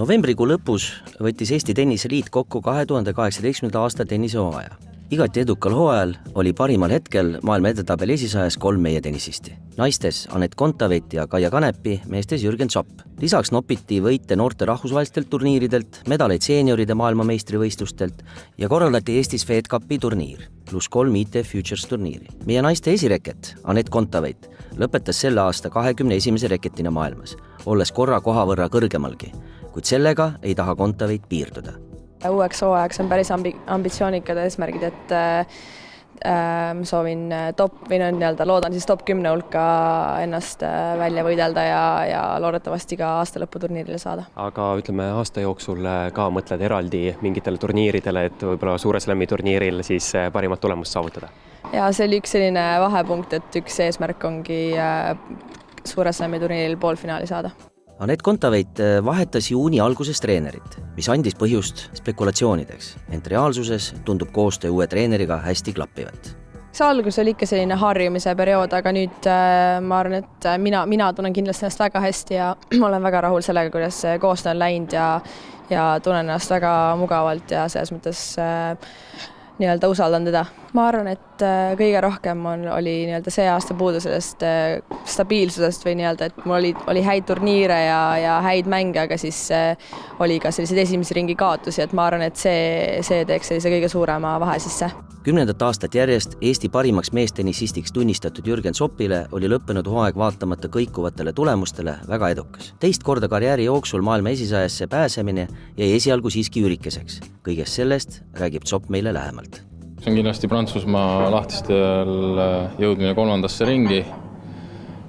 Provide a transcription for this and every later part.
Novembrikuu lõpus võttis Eesti Tenniseliit kokku 2018. aasta tennishooaja. Igati edukal hooajal oli parimal hetkel maailma edetabeli esisajas 3 meie tennisisti. Naistes Anett Kontaveit ja Kaia Kanepi, meestes Jürgen Zopp. Lisaks nopiti võite noorte rahvusvahelistelt turniiridelt, medaleid seenioride maailmameistrivõistlustelt ja korraldati Eestis Fed Cupi turniir, pluss 3 IT Futures turniiri. Meie naiste esireket, Anett Kontaveit, lõpetas selle aasta 21. reketina maailmas, olles korra koha võrra kõrgemalgi, kuid sellega ei taha Kontaveit piirduda. Uueks hooajaks on päris ambitsioonikad eesmärgid, et soovin loodan top 10 hulka ennast välja võidelda ja loodetavasti ka aasta lõputurniirile saada. Aga ütleme, aasta jooksul ka mõtled eraldi mingitele turniiridele, et võib-olla Suure Slami turniiril siis parimat tulemust saavutada? Ja see oli üks selline vahepunkt, et üks eesmärk ongi Suure Slami turniiril poolfinaali saada. Anett Kontaveit vahetas juuni alguses treenerit, mis andis põhjust spekulatsioonideks, ent reaalsuses tundub koostöö uue treeneriga hästi klappivat. See algus oli ikka selline harjumise periood, aga nüüd ma arvan, et mina tunnen kindlasti ennast väga hästi ja olen väga rahul sellega, kuidas koostöö on läinud ja tunnen ennast väga mugavalt ja selles mõttes usaldan teda. Ma arvan, et kõige rohkem oli see aasta puudu sellest stabiilsusest või et mul oli häid turniire ja häid mänge, aga siis oli ka sellised esimese ringi kaotusi, et ma arvan, et see teeks sellise kõige suurema vahe sisse. 10. aastat järjest Eesti parimaks meestennisistiks tunnistatud Jürgen Zoppile oli lõppenud hooaeg vaatamata kõikuvatele tulemustele väga edukas. Teist korda karjääri jooksul maailma esisajasse pääsemine jäi esialgu siiski üürikeseks. Kõigest sellest räägib Zopp meile lähemalt. See on kindlasti Prantsusmaa lahtistel jõudmine 3. ringi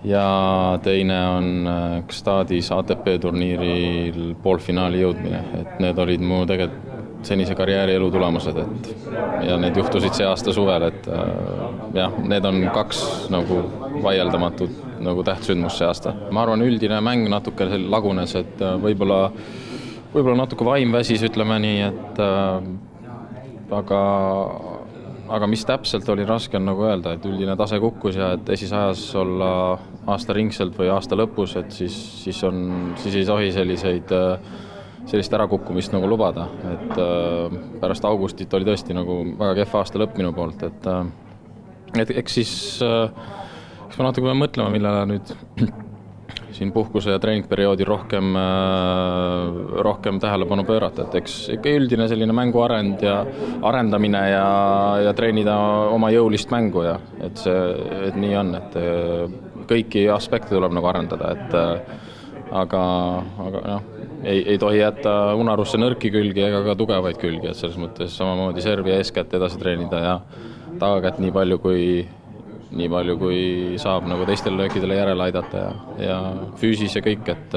ja teine on Gstaadis ATP turniiril poolfinaali jõudmine. Et need olid mu tegelikult senise karjääri elu tulemused ja need juhtusid see aasta suvel, et need on 2 vaieldamatut tähtsündmus see aasta. Ma arvan, üldine mäng natuke lagunes, et võib-olla natuke vaim väsis, ütleme nii, et aga mis täpselt oli raske on öelda, et üldine tase kukkus ja et esisajas olla aasta ringselt või aasta lõpus, et siis ei tohi sellist ärakukkumist lubada, et pärast augustit oli tõesti väga kehva aasta lõpp minu poolt, et eks ma natuke pean mõtlema, millele nüüd siin puhkuse ja treeningperioodil rohkem tähelepanu pöörata, et eks ikka üldine selline mängu arendamine ja treenida oma jõulist mängu ja et nii on, et kõiki aspekte tuleb arendada, aga ei tohi jätta unarusse nõrki külgi ega ka tugevaid külgi, et selles mõttes samamoodi servi ja eeskätt edasi treenida ja tagakätt nii palju kui saab teistele löökidele järele aidata ja füüsis ja kõik, et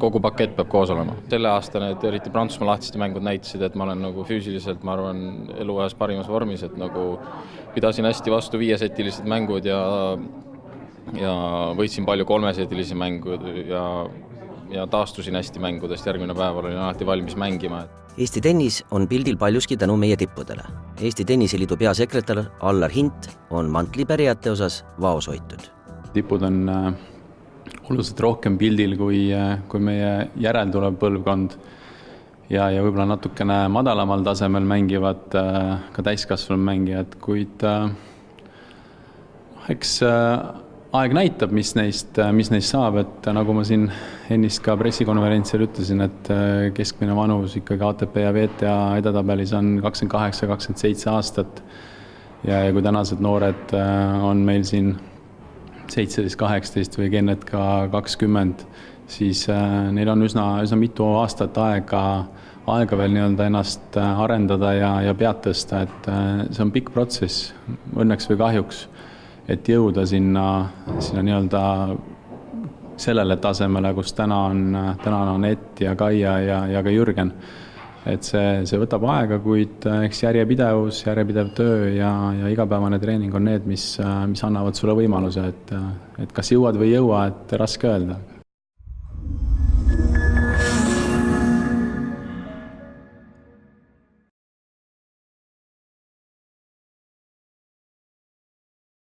kogu pakett peab koos olema. Selle aasta need eriti Prantsusmaa lahtiste mängud näitasid, et ma olen füüsiliselt, ma arvan, eluajas parimas vormis, et pidasin hästi vastu 5-setilised mängud ja võitsin palju 3-setilisi mängud ja taastusin hästi mängudest, järgmine päev olin alati valmis mängima. Eesti tennis on pildil paljuski tänu meie tippudele. Eesti Tenniseliidu peasekretär Allar Hint on mantlipärijate osas vaos hoitud. Tipud on oluliselt rohkem pildil kui meie järeltulev põlvkond ja võib-olla natukene madalamal tasemel mängivad ka täiskasvanud mängijad, kuid eks aeg näitab, mis neist saab, et nagu ma siin ennist ka pressikonverentsil ütlesin, et keskmine vanus ikkagi ATP ja VTA edetabelis on 28-27 aastat ja kui tänased noored on meil siin 17-18 või kennet ka 20, siis neil on üsna mitu aastat aega veel ennast arendada ja pead tõsta, et see on pikk protsess, õnneks või kahjuks, et jõuda sinna sellele tasemele, kus täna on Anett ja Kaia ja ka Jürgen. Et see võtab aega, kuid eks järjepidev töö ja igapäevane treening on need, mis annavad sulle võimaluse, et kas jõuad või ei jõua, et raske öelda.